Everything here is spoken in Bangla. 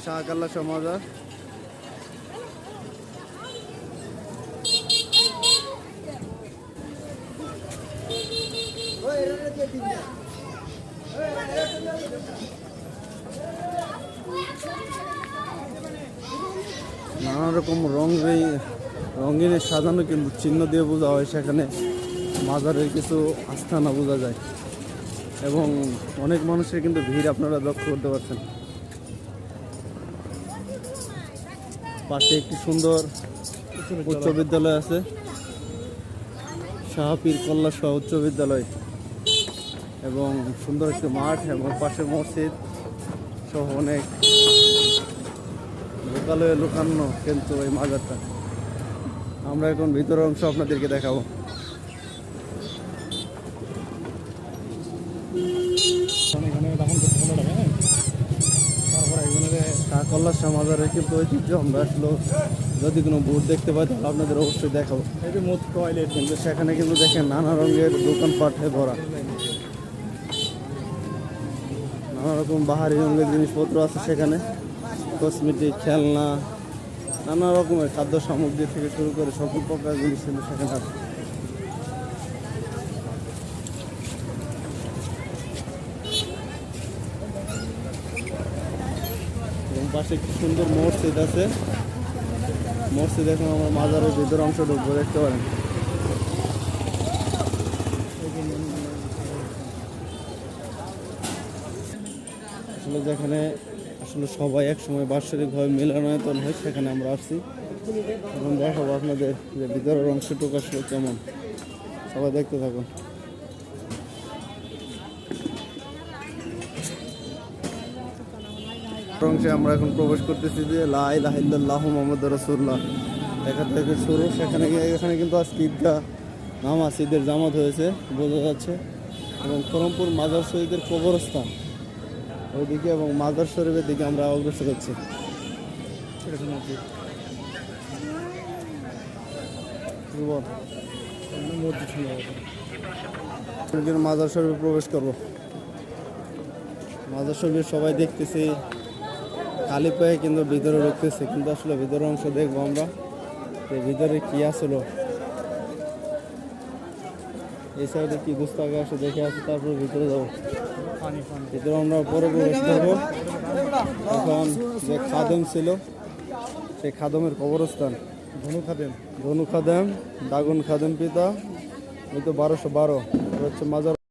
শাহকাল্লা সমাজার নানা রকম রঙিন সাজানো কিন্তু চিহ্ন দিয়ে বোঝা হয়, সেখানে মাজারের কিছু আস্থানা বোঝা যায় এবং অনেক মানুষের কিন্তু ভিড় আপনারা লক্ষ্য করতে পারছেন। পাশে একটি সুন্দর উচ্চ বিদ্যালয় আছে, শাহপীর কল্লা শাহ উচ্চ বিদ্যালয়, এবং সুন্দর একটি মাঠ এবং পাশে মসজিদ সহ অনেক লোকালয়ে লুকানো কিন্তু এই মাজারটা। আমরা এখন ভিতরের অংশ আপনাদেরকে দেখাবো। শাহকল্লা শাহ মাজারের কিন্তু ঐতিহ্য আমরা আসলে যদি কোনো বোর্ড দেখতে পাই তাহলে আপনাদের অবশ্যই দেখাবো। এই মোট টয়লেট, কিন্তু সেখানে কিন্তু দেখেন নানা রঙের দোকানপাটে ভরা, নানা রকম বাহারি রঙের জিনিসপত্র আছে সেখানে, কসমেটিক, খেলনা, নানা রকমের খাদ্য সামগ্রী থেকে শুরু করে সকল প্রকার জিনিস কিন্তু সেখানে আছে। এবং পাশে একটি সুন্দর মসজিদ আছে, মসজিদ এখন আমরা মাজারের ভিতর অংশ ঢুকবো, দেখতে পারেন। আসলে যেখানে আসলে সবাই একসময় বাৎসরিকভাবে মিলনায়তন হয় সেখানে আমরা আসছি এবং দেখাবো আপনাদের যে ভিতরের অংশটুকু আসলে কেমন। সবাই দেখতে থাকুন। অংশে আমরা এখন প্রবেশ করতেছি যে লা ইলাহা ইল্লাল্লাহু মুহাম্মাদুর রাসূলুল্লাহ দেখা থেকে শুরু। এখানে কিন্তু আজকে ঈদগাহ নামাজ ঈদের জামাত হয়েছে বোঝা যাচ্ছে, এবং খরমপুর মাজার শহীদের কবরস্থান ওইদিকে এবং মাজার শরীফের দিকে আমরা অগ্রসর হচ্ছি। মাজার শরীফে প্রবেশ করবো। মাজার শরীফে সবাই দেখতেছি খালি পায়ে কিন্তু ভিতরে ঢুকতেছে, কিন্তু আসলে ভিতরের অংশ দেখবো আমরা ভিতরে কি আসলো। এই সাইডে কি গুস্তাকে আসে দেখে আসি, তারপর ভিতরে যাবো। ভিতরে আমরা পরে প্রবেশ করবো। এখন যে খাদেম ছিল সেই খাদেমের কবরস্থান, ধনু খাদেম দাগুন খাদেম পিতা, এই তো 1212 হচ্ছে মাজার।